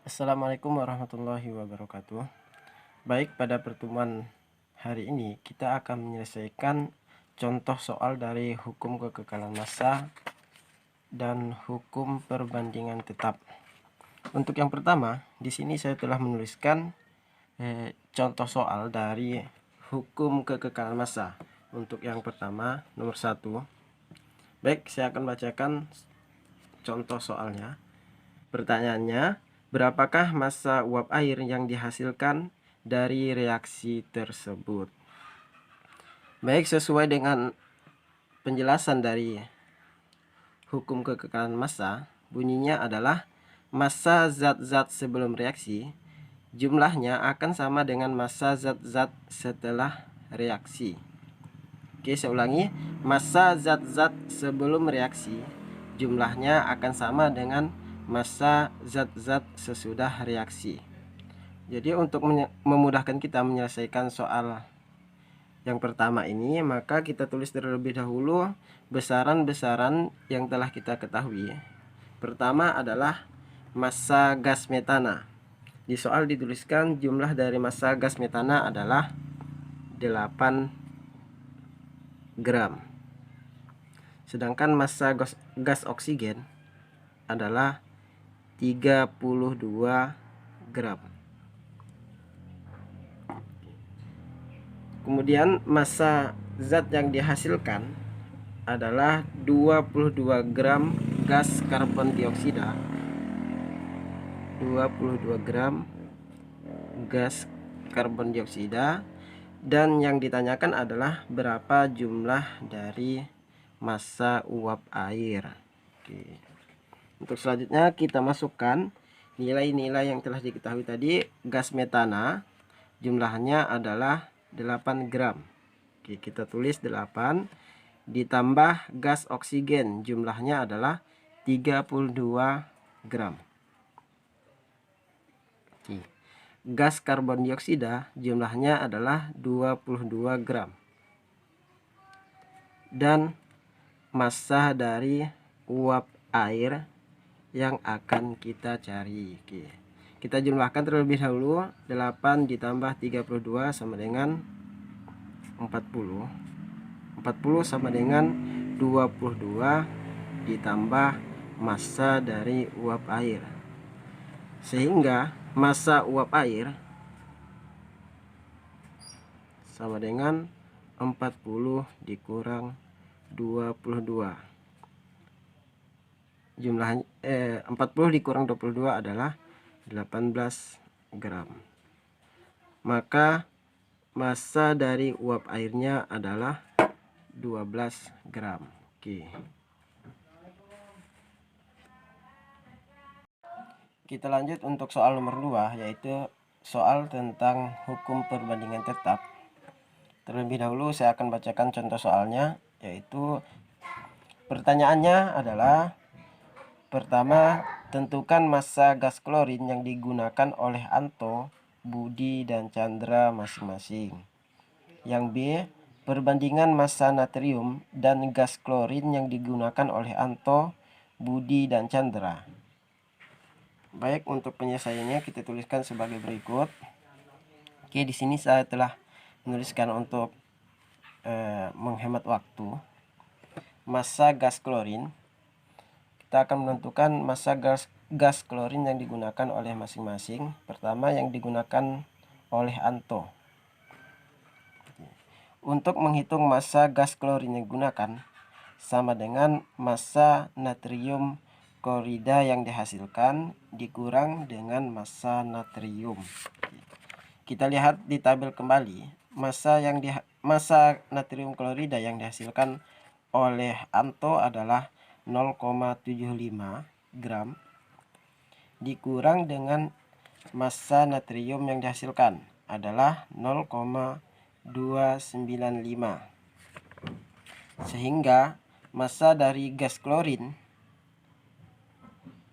Assalamualaikum warahmatullahi wabarakatuh. Baik, pada pertemuan hari ini kita akan menyelesaikan contoh soal dari hukum kekekalan massa dan hukum perbandingan tetap. Untuk yang pertama, di sini saya telah menuliskan contoh soal dari hukum kekekalan massa. Untuk yang pertama, nomor 1. Baik, saya akan bacakan contoh soalnya. Pertanyaannya, berapakah massa uap air yang dihasilkan dari reaksi tersebut? Baik, sesuai dengan penjelasan dari hukum kekekalan massa, bunyinya adalah massa zat-zat sebelum reaksi jumlahnya akan sama dengan massa zat-zat setelah reaksi. Oke, saya ulangi. Massa zat-zat sebelum reaksi jumlahnya akan sama dengan massa zat-zat sesudah reaksi. Jadi untuk memudahkan kita menyelesaikan soal yang pertama ini, maka kita tulis terlebih dahulu besaran-besaran yang telah kita ketahui. Pertama adalah massa gas metana. Di soal dituliskan jumlah dari massa gas metana adalah 8 gram. Sedangkan massa gas oksigen adalah 32 gram. Kemudian massa zat yang dihasilkan adalah 22 gram gas karbon dioksida. 22 gram gas karbon dioksida. Dan yang ditanyakan adalah berapa jumlah dari massa uap air. Oke. Untuk selanjutnya kita masukkan nilai-nilai yang telah diketahui tadi. Gas metana jumlahnya adalah 8 gram. Oke, kita tulis 8 ditambah gas oksigen jumlahnya adalah 32 gram. Oke. Gas karbon dioksida jumlahnya adalah 22 gram. Dan massa dari uap air yang akan kita cari. Oke. Kita jumlahkan terlebih dahulu. 8 ditambah 32 sama dengan 40. 40 sama dengan 22 ditambah massa dari uap air. Sehingga massa uap air sama dengan 40 dikurang 22. Jumlahnya 40 dikurang 22 adalah 18 gram. Maka massa dari uap airnya adalah 12 gram. Oke. Kita lanjut untuk soal nomor 2, yaitu soal tentang hukum perbandingan tetap. Terlebih dahulu saya akan bacakan contoh soalnya, yaitu pertanyaannya adalah pertama, tentukan massa gas klorin yang digunakan oleh Anto, Budi, dan Chandra masing-masing. Yang B, perbandingan massa natrium dan gas klorin yang digunakan oleh Anto, Budi, dan Chandra. Baik, untuk penyelesaiannya kita tuliskan sebagai berikut. Oke, di sini saya telah menuliskan untuk menghemat waktu. Massa gas klorin, kita akan menentukan massa gas klorin yang digunakan oleh masing-masing. Pertama, yang digunakan oleh Anto. Untuk menghitung massa gas klorin yang digunakan sama dengan massa natrium klorida yang dihasilkan dikurang dengan massa natrium. Kita lihat di tabel kembali. Massa natrium klorida yang dihasilkan oleh Anto adalah 0,75 gram dikurang dengan massa natrium yang dihasilkan adalah 0,295. Sehingga massa dari gas klorin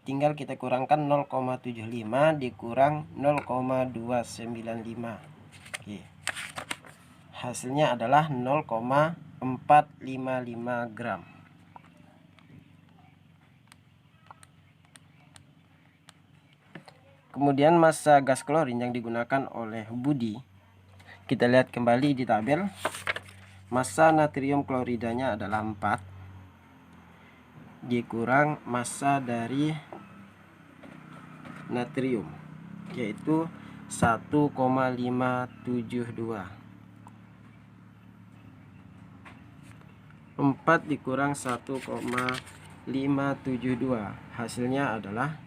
tinggal kita kurangkan 0,75 dikurang 0,295. Oke. Hasilnya adalah 0,455 gram. Kemudian massa gas klorin yang digunakan oleh Budi, kita lihat kembali di tabel. Massa natrium kloridanya adalah 4 dikurang massa dari natrium, yaitu 1,572. 4 dikurang 1,572, hasilnya adalah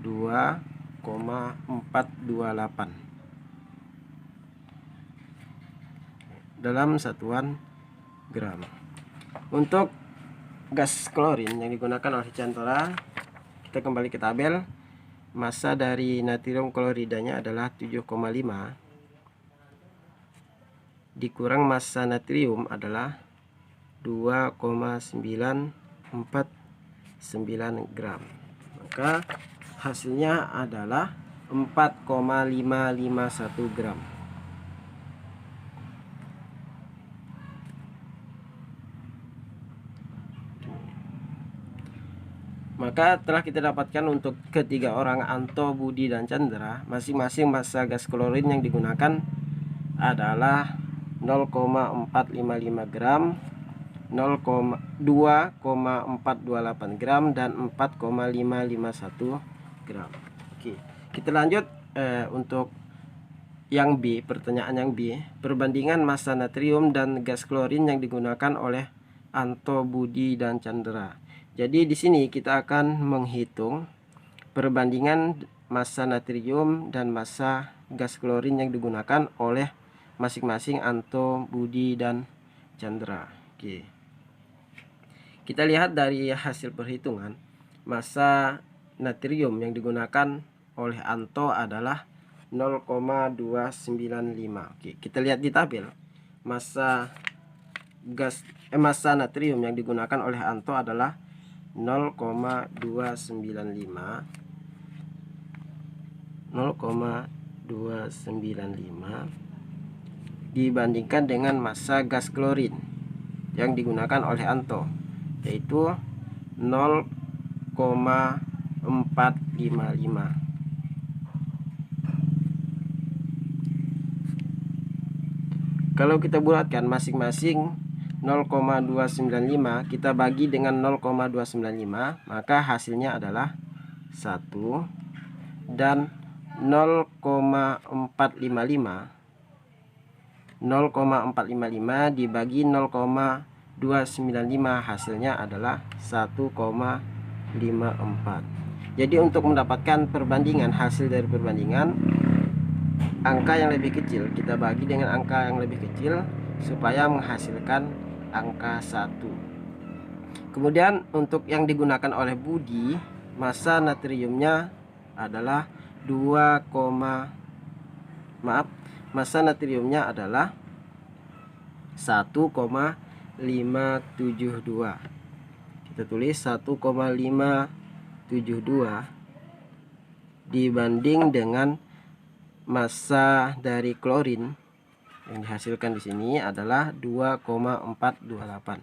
2,428 dalam satuan gram. Untuk gas klorin yang digunakan oleh Chandra, kita kembali ke tabel. Massa dari natrium kloridanya adalah 7,5 dikurang massa natrium adalah 2,949 gram. Maka hasilnya adalah 4,551 gram. Maka telah kita dapatkan untuk ketiga orang, Anto, Budi, dan Chandra, masing-masing massa gas klorin yang digunakan adalah 0,455 gram, 2,428 gram, dan 4,551 gram. Oke, kita lanjut untuk yang B, pertanyaan yang B, perbandingan massa natrium dan gas klorin yang digunakan oleh Anto, Budi, dan Chandra. Jadi di sini kita akan menghitung perbandingan massa natrium dan massa gas klorin yang digunakan oleh masing-masing Anto, Budi, dan Chandra. Oke. Kita lihat dari hasil perhitungan, massa natrium yang digunakan oleh Anto adalah 0,295. Oke, kita lihat di tabel. Massa natrium yang digunakan oleh Anto adalah 0,295 dibandingkan dengan massa gas klorin yang digunakan oleh Anto, yaitu 0,455. Kalau kita bulatkan masing-masing 0,295 kita bagi dengan 0,295, maka hasilnya adalah 1, dan 0,455 dibagi 0,295 hasilnya adalah 1,54. Jadi untuk mendapatkan perbandingan, hasil dari perbandingan, angka yang lebih kecil kita bagi dengan angka yang lebih kecil supaya menghasilkan angka 1. Kemudian untuk yang digunakan oleh Budi, massa natriumnya adalah massa natriumnya adalah 1,572. Kita tulis 1,572 dibanding dengan massa dari klorin yang dihasilkan di sini adalah 2,428.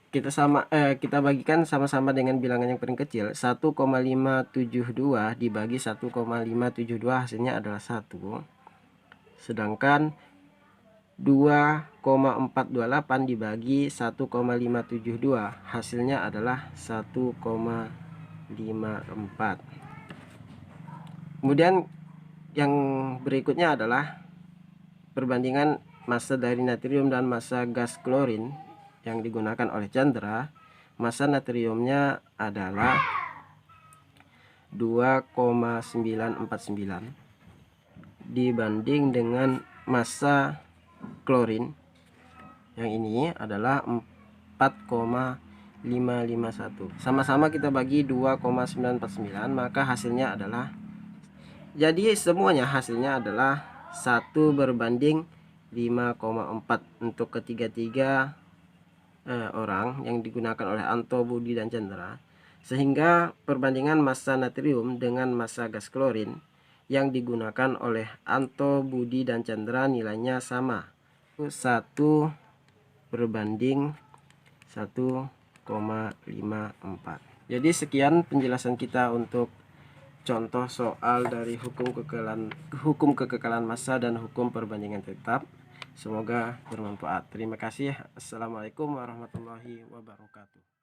Kita bagikan sama-sama dengan bilangan yang paling kecil. 1,572 dibagi 1,572 hasilnya adalah 1. Sedangkan 2,428 dibagi 1,572 hasilnya adalah 1,54. Kemudian yang berikutnya adalah perbandingan massa dari natrium dan massa gas klorin yang digunakan oleh Chandra. Massa natriumnya adalah 2,949 dibanding dengan massa klorin yang ini adalah 4,551. Sama-sama kita bagi 2,949, maka hasilnya adalah, jadi semuanya hasilnya adalah 1 berbanding 5,4 untuk ketiga-tiga orang yang digunakan oleh Anto, Budi, dan Chandra. Sehingga perbandingan massa natrium dengan massa gas klorin yang digunakan oleh Anto, Budi, dan Chandra nilainya sama, 1 berbanding 1,5. Jadi sekian penjelasan kita untuk contoh soal dari hukum kekekalan massa dan hukum perbandingan tetap. Semoga bermanfaat. Terima kasih. Assalamualaikum warahmatullahi wabarakatuh.